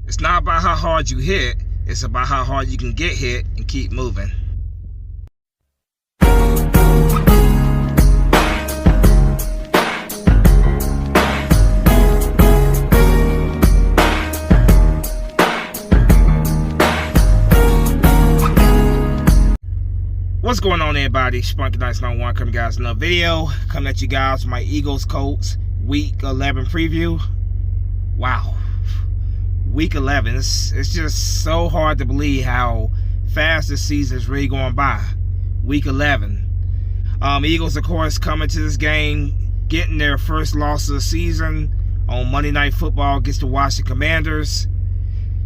It's not about how hard you hit, it's about how hard you can get hit and keep moving. What's going on, everybody? Spunky Nights No One coming, guys. Another video coming at you guys with my Eagles Colts Week 11 preview. Wow, Week 11. It's just so hard to believe how fast this season is really going by. Week 11. Eagles, of course, coming to this game, getting their first loss of the season on Monday Night Football against the Washington Commanders.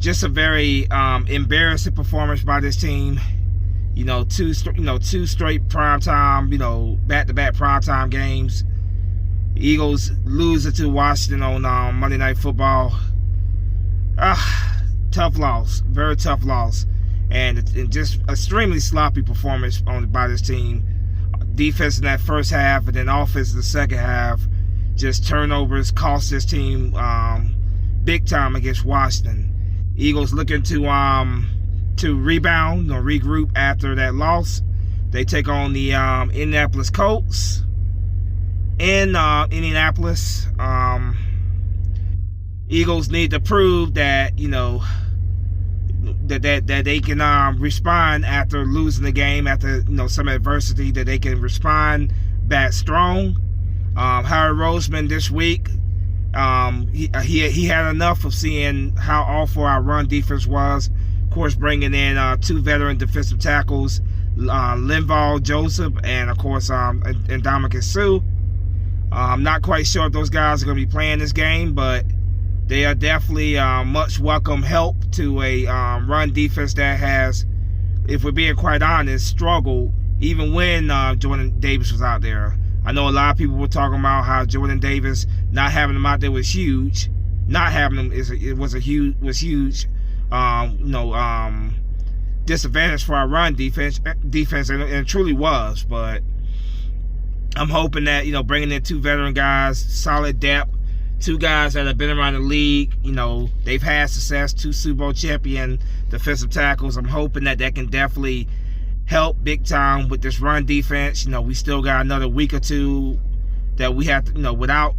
Just a very embarrassing performance by this team. Two straight primetime, back-to-back primetime games. Eagles losing to Washington on Monday Night Football. Tough loss, very tough loss, and just extremely sloppy performance by this team. Defense in that first half, and then offense in the second half. Just turnovers cost this team big time against Washington. Eagles looking to rebound or regroup after that loss. They take on the Indianapolis Colts in Indianapolis. Eagles need to prove that that they can respond after losing the game, after some adversity, that they can respond back strong. Howard Roseman this week, he had enough of seeing how awful our run defense was. Of course, bringing in two veteran defensive tackles, Linval Joseph and, of course, Ndamukong Suh. I'm not quite sure if those guys are going to be playing this game, but they are definitely much welcome help to a run defense that has, if we're being quite honest, struggled even when Jordan Davis was out there. I know a lot of people were talking about how Jordan Davis, not having him out there was huge. Not having him was huge. Disadvantage for our run defense, and it truly was. But I'm hoping that bringing in two veteran guys, solid depth, two guys that have been around the league, they've had success, two Super Bowl champion defensive tackles. I'm hoping that can definitely help big time with this run defense. We still got another week or two that we have to, without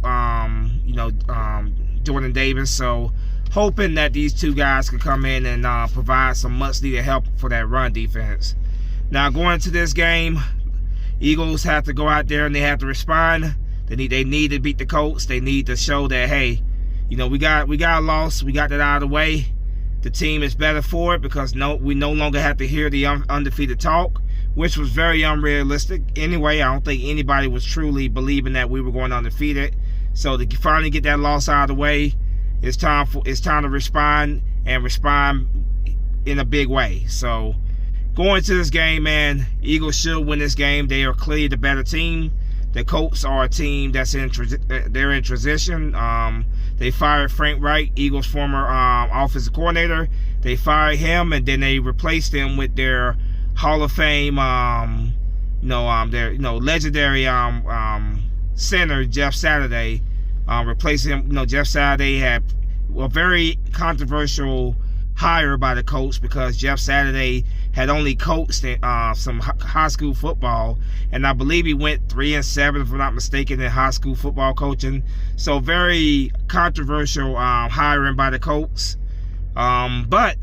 Jordan Davis. So hoping that these two guys can come in and provide some much-needed help for that run defense. Now, going into this game, Eagles have to go out there and they have to respond. They need to beat the Colts. They need to show that, hey, we got a loss. We got that out of the way. The team is better for it because we no longer have to hear the undefeated talk, which was very unrealistic. Anyway, I don't think anybody was truly believing that we were going undefeated. So to finally get that loss out of the way, it's time to respond, and respond in a big way. So going to this game, man, Eagles should win this game. They are clearly the better team. The Colts are a team that's in transition. They fired Frank Reich, Eagles' former offensive coordinator. They fired him, and then they replaced him with their Hall of Fame, their legendary center, Jeff Saturday. Replacing him, Jeff Saturday had a very controversial hire by the Colts because Jeff Saturday had only coached some high school football, and I believe he went 3-7, if I'm not mistaken, in high school football coaching. So very controversial hiring by the Colts. But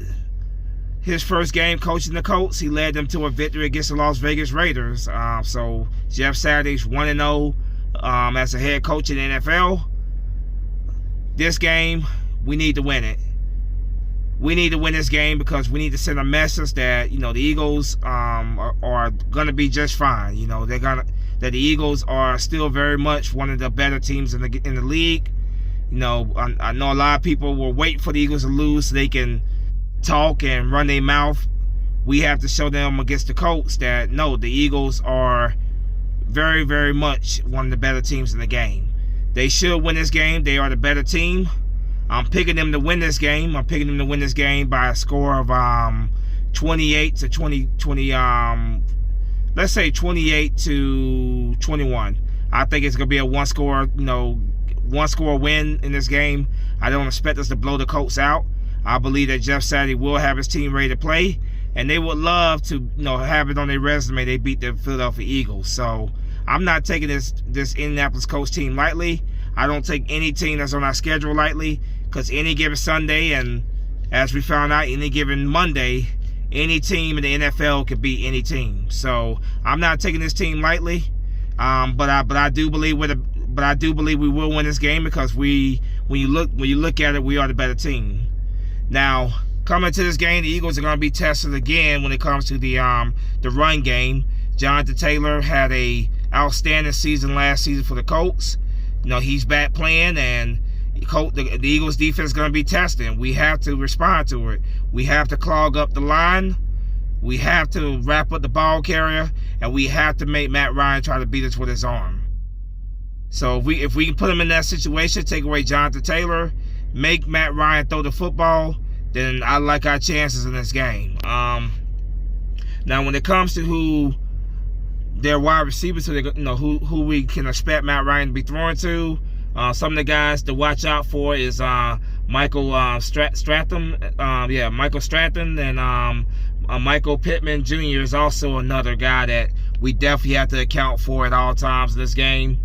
his first game coaching the Colts, he led them to a victory against the Las Vegas Raiders. So Jeff Saturday's 1-0 as a head coach in the NFL. This game, we need to win it. We need to win this game because we need to send a message that the Eagles are gonna be just fine. That the Eagles are still very much one of the better teams in the league. I know a lot of people will wait for the Eagles to lose so they can talk and run their mouth. We have to show them against the Colts that no, the Eagles are very, very much one of the better teams in the game. They should win this game. They are the better team. I'm picking them to win this game. I'm picking them to win this game by a score of 28 to 20. Let's say 28-21. I think it's gonna be a one-score win in this game. I don't expect us to blow the Colts out. I believe that Jeff Saturday will have his team ready to play, and they would love to, have it on their resume. They beat the Philadelphia Eagles. So I'm not taking this Indianapolis Colts team lightly. I don't take any team that's on our schedule lightly, because any given Sunday, and as we found out, any given Monday, any team in the NFL could beat any team. So I'm not taking this team lightly. But I do believe we will win this game, because when you look at it, we are the better team. Now, coming to this game, the Eagles are going to be tested again when it comes to the run game. Jonathan Taylor had a outstanding season last season for the Colts. He's back playing, and the Eagles defense is going to be tested. We have to respond to it. We have to clog up the line. We have to wrap up the ball carrier, and we have to make Matt Ryan try to beat us with his arm. So if we can put him in that situation, take away Jonathan Taylor, make Matt Ryan throw the football, then I like our chances in this game. Now, when it comes to who their wide receivers, who we can expect Matt Ryan to be throwing to, some of the guys to watch out for is Michael Stratton. Michael Stratton, and Michael Pittman Jr. is also another guy that we definitely have to account for at all times in this game.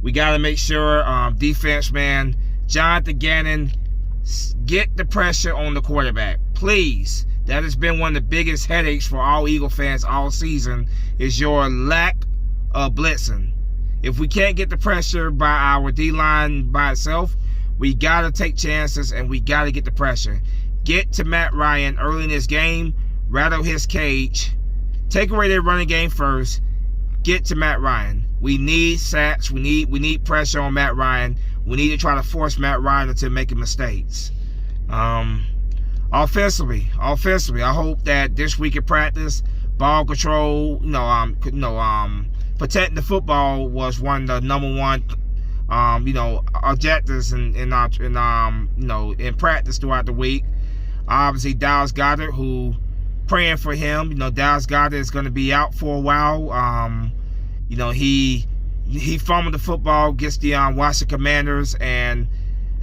We got to make sure, defense man, Jonathan Gannon, get the pressure on the quarterback, please. That has been one of the biggest headaches for all Eagle fans all season, is your lack of blitzing. If we can't get the pressure by our D-line by itself, we got to take chances, and we got to get the pressure. Get to Matt Ryan early in this game, rattle his cage, take away their running game first, get to Matt Ryan. We need sacks. We need pressure on Matt Ryan. We need to try to force Matt Ryan into making mistakes. Offensively, I hope that this week in practice, ball control, protecting the football was one of the number one, objectives in practice throughout the week. Obviously, Dallas Goedert, who praying for him. Dallas Goedert is going to be out for a while. He fumbled the football against the Washington Commanders, and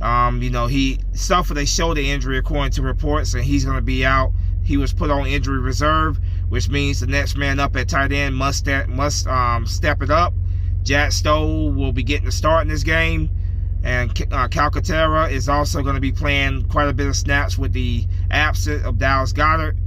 he suffered a shoulder injury according to reports, and he's going to be out. He was put on injury reserve, which means the next man up at tight end must step it up. Jack Stoll will be getting the start in this game, and Calcaterra is also going to be playing quite a bit of snaps with the absence of Dallas Goedert.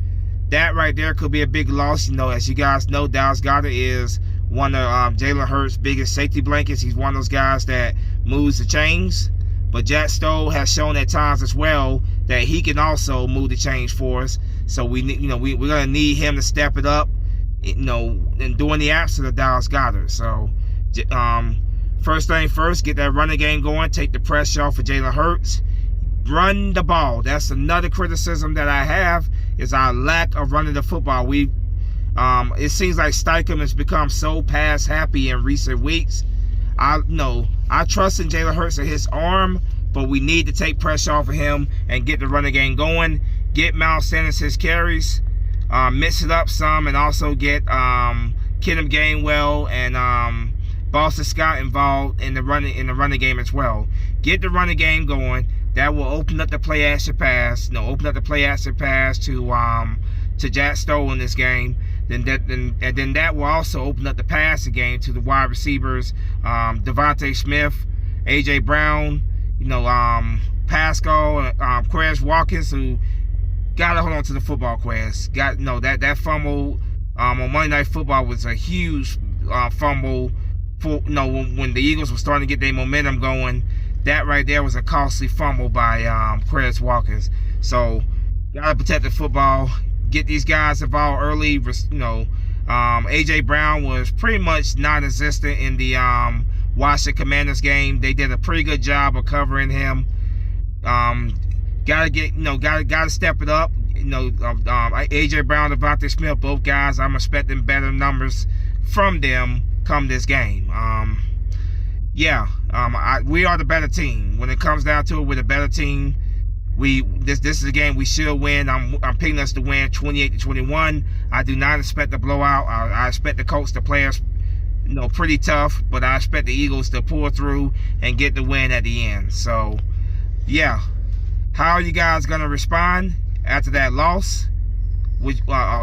That right there could be a big loss. As you guys know, Dallas Goedert is one of Jalen Hurts' biggest safety blankets. He's one of those guys that moves the chains. But Jack Stoll has shown at times as well that he can also move the chains for us. So we're going to need him to step it up, and during the absence of Dallas Goedert. So first thing first, get that running game going, take the pressure off of Jalen Hurts. Run the ball. That's another criticism that I have, is our lack of running the football. It seems like Steichen has become so pass happy in recent weeks. I trust in Jalen Hurts and his arm, but we need to take pressure off of him and get the running game going. Get Miles Sanders his carries, mix it up some, and also get Kenneth Gainwell and Boston Scott involved in the running game as well. Get the running game going. That will open up the play action pass. Open up the play action pass to Jack Stoll in this game. Then that will also open up the passing game to the wide receivers, Devontae Smith, AJ Brown, Pascal, Quez Watkins, who gotta hold on to the football. Quez that fumble on Monday Night Football was a huge fumble. When the Eagles were starting to get their momentum going, that right there was a costly fumble by Quez Watkins. So gotta protect the football. Get these guys involved early. AJ Brown was pretty much non-existent in the Washington Commanders game. They did a pretty good job of covering him. Gotta step it up. AJ Brown, Devontae Smith, both guys, I'm expecting better numbers from them come this game. We are the better team. When it comes down to it, we're the better team. This is a game we should win. I'm picking us to win 28-21. I do not expect a blowout. I expect the Colts to play us, pretty tough, but I expect the Eagles to pull through and get the win at the end. So, yeah. How are you guys going to respond after that loss? Which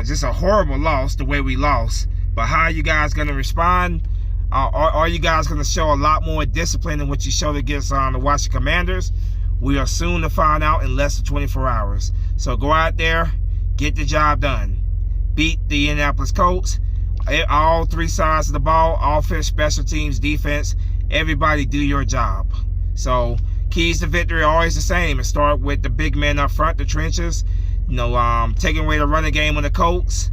just a horrible loss, the way we lost. But how are you guys going to respond? Are you guys going to show a lot more discipline than what you showed against the Washington Commanders? We are soon to find out in less than 24 hours. So go out there, get the job done. Beat the Indianapolis Colts. All three sides of the ball, offense, special teams, defense, everybody do your job. So keys to victory are always the same. And start with the big men up front, the trenches. You know, taking away the running game on the Colts.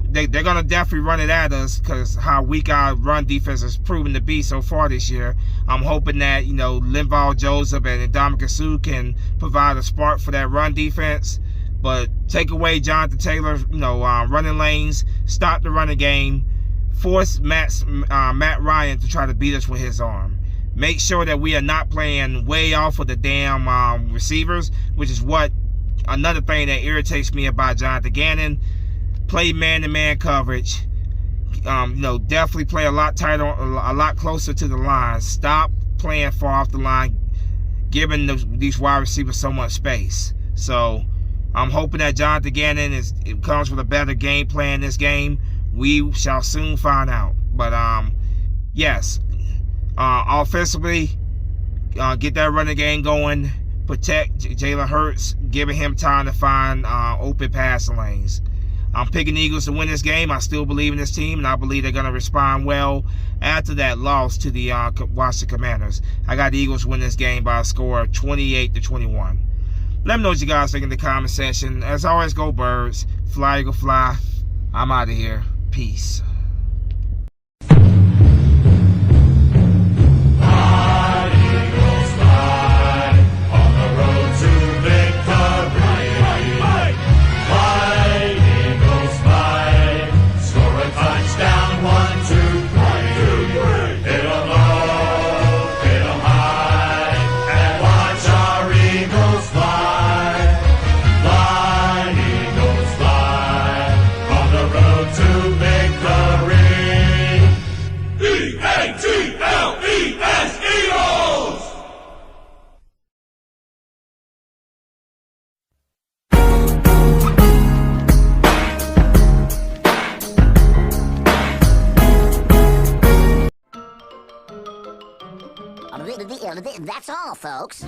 They're going to definitely run it at us because how weak our run defense has proven to be so far this year. I'm hoping that, you know, Linval Joseph and Ndamukong Suh can provide a spark for that run defense. But take away Jonathan Taylor, you know, running lanes, stop the running game, force Matt Ryan to try to beat us with his arm. Make sure that we are not playing way off of the damn receivers, which is what another thing that irritates me about Jonathan Gannon. Play man-to-man coverage. You know, definitely play a lot tighter, a lot closer to the line. Stop playing far off the line, giving these wide receivers so much space. So I'm hoping that Jonathan Gannon comes with a better game plan this game. We shall soon find out. But yes, offensively, get that running game going. Protect Jalen Hurts, giving him time to find open passing lanes. I'm picking the Eagles to win this game. I still believe in this team, and I believe they're going to respond well after that loss to the Washington Commanders. I got the Eagles win this game by a score of 28-21. Let me know what you guys think in the comment section. As always, go Birds. Fly, Eagle, fly. I'm out of here. Peace. That's all, folks.